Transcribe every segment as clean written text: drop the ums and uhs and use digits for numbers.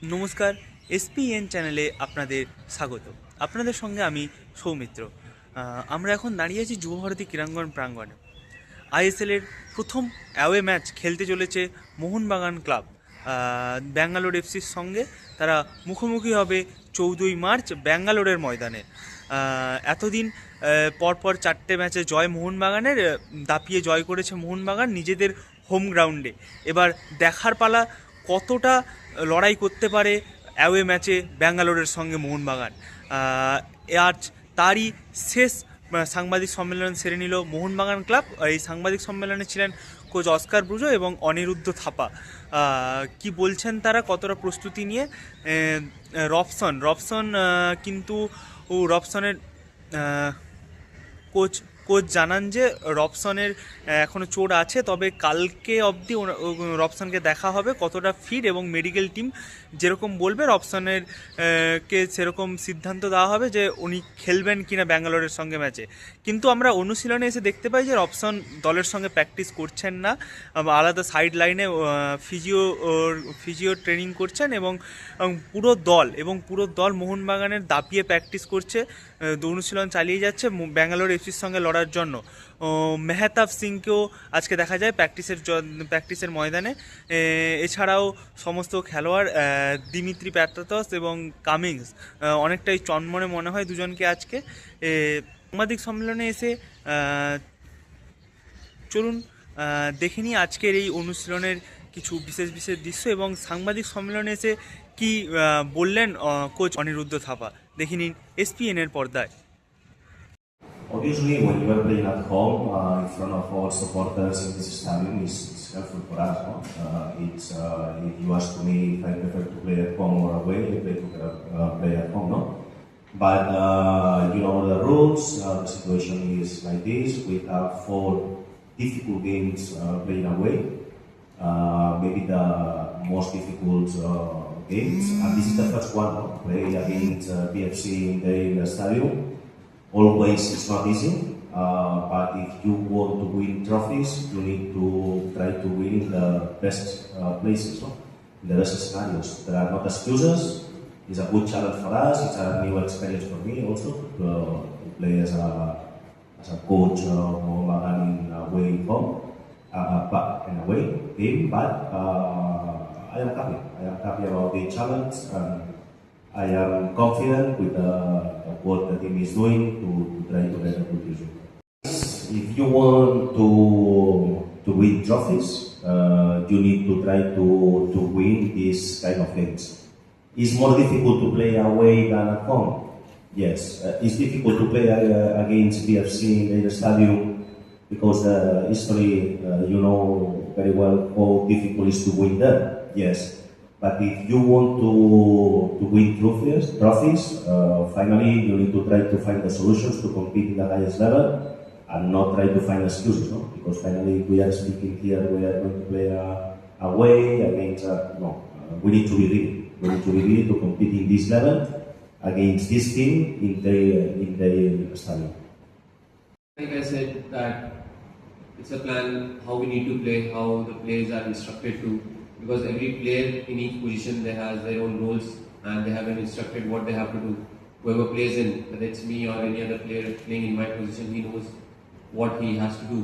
নমস্কার, এসপিএন চ্যানেলে আপনাদের স্বাগত। আপনাদের সঙ্গে আমি সৌমিত্র। আমরা এখন দাঁড়িয়ে আছি যুবভারতী ক্রীড়াঙ্গন প্রাঙ্গণে। আইএসএলের প্রথম অ্যাওয়ে ম্যাচ খেলতে চলেছে মোহনবাগান ক্লাব ব্যাঙ্গালোর এফসির সঙ্গে। তারা মুখোমুখি হবে 14ই মার্চ ব্যাঙ্গালোরের ময়দানে। এতদিন পরপর 4টে ম্যাচে জয় মোহনবাগানের, দাপিয়ে জয় করেছে মোহনবাগান নিজেদের হোম গ্রাউন্ডে। এবার দেখার পালা কতটা লড়াই করতে পারে অ্যাওয়ে ম্যাচে ব্যাঙ্গালোরের সঙ্গে মোহনবাগান। আজ তারই শেষ সাংবাদিক সম্মেলন সেরে নিল মোহনবাগান ক্লাব। এই সাংবাদিক সম্মেলনে ছিলেন কোচ অস্কার ব্রুজো এবং অনিরুদ্ধ থাপা। কি বলছেন তারা, কতটা প্রস্তুতি নিয়ে? রবসন কিন্তু রবসনের কোচ জানান যে রবসনের এখনও চোট আছে, তবে কালকে অবধি রবসনকে দেখা হবে কতটা ফিট, এবং মেডিকেল টিম যেরকম বলবে রবসনের কে সেরকম সিদ্ধান্ত দেওয়া হবে যে উনি খেলবেন কিনা ব্যাঙ্গালোরের সঙ্গে ম্যাচে। কিন্তু আমরা অনুশীলনে এসে দেখতে পাই যে রবসন দলের সঙ্গে প্র্যাকটিস করছেন না, আলাদা সাইড লাইনে ফিজিও ট্রেনিং করছেন, এবং পুরো দল মোহনবাগানের দাপিয়ে প্র্যাকটিস করছে, অনুশীলন চালিয়ে যাচ্ছে ব্যাঙ্গালোর এফসির সঙ্গে লড়ার জন্য। মেহতাব সিংকেও আজকে দেখা যায় প্র্যাকটিসের ময়দানে। এছাড়াও সমস্ত খেলোয়াড় দিমিত্রি প্যাট্রাতস এবং কামিংস অনেকটাই চনমনে মনে হয় দুজনকে আজকে। সাংবাদিক সম্মেলনে এসে চলুন দেখে নিই আজকের এই অনুশীলনের কিছু বিশেষ দৃশ্য, এবং সাংবাদিক সম্মেলনে এসে কি বললেন কোচ অনিরুদ্ধ থাপা। দেখে নিন এসপিএন এর পর্দায়। Obviously, when you are playing at home in front of our supporters in this stadium, it's helpful for us. No? If you ask me if I prefer to play at home or away, I prefer to play at home. No? But you know the rules. The situation is like this. We have 4 difficult games playing away. Maybe the most difficult games, and this is the first one. No? Play against BFC in the stadium. Always it's not easy, but if you want to win trophies, you need to try to win in the best places, no? In the best scenarios. There are not excuses. It's a good challenge for us. It's a new experience for me also to play as a coach in away home, but in away game. But I am happy. I am happy about the challenge, and I am confident with what the team is doing to try to get a good result. If you want to win trophies, you need to try to win these kind of games. It's more difficult to play away than at home. Yes, it's difficult to play against BFC in the stadium because the history, you know very well how difficult it is to win there. Yes. But if you want to win trophies, finally you need to try to find the solutions to compete in the highest level and not try to find excuses, no? Because finally we are speaking here, we are going to play away against, we need to be ready. We need to be ready to compete in this level against this team in the stadium. Like I said, that it's a plan how we need to play, how the players are instructed to. Because every player in each position, they have their own roles and they have been instructed what they have to do. Whoever plays in, whether it's me or any other player playing in my position, he knows what he has to do.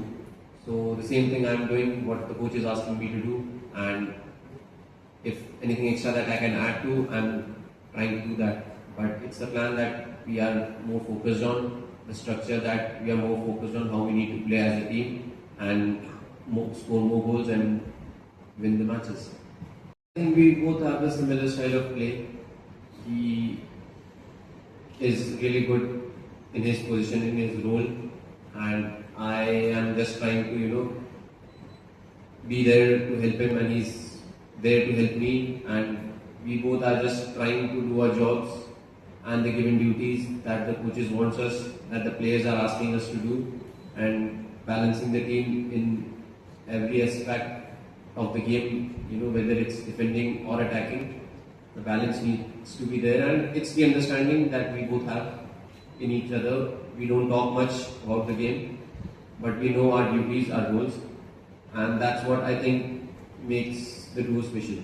So the same thing I'm doing, what the coach is asking me to do, and if anything extra that I can add to, I'm trying to do that. But it's the plan that we are more focused on, the structure that we are more focused on, how we need to play as a team and score more goals and win the matches. I think we both have a similar style of play. He is really good in his position, in his role, and I am just trying to, be there to help him, and he's there to help me, and we both are just trying to do our jobs and the given duties that the coaches wants us, that the players are asking us to do, and balancing the team in every aspect of the game, whether it's defending or attacking, the balance needs to be there, and it's the understanding that we both have in each other. We don't talk much about the game, but we know our duties, our roles, and that's what I think makes the duo special.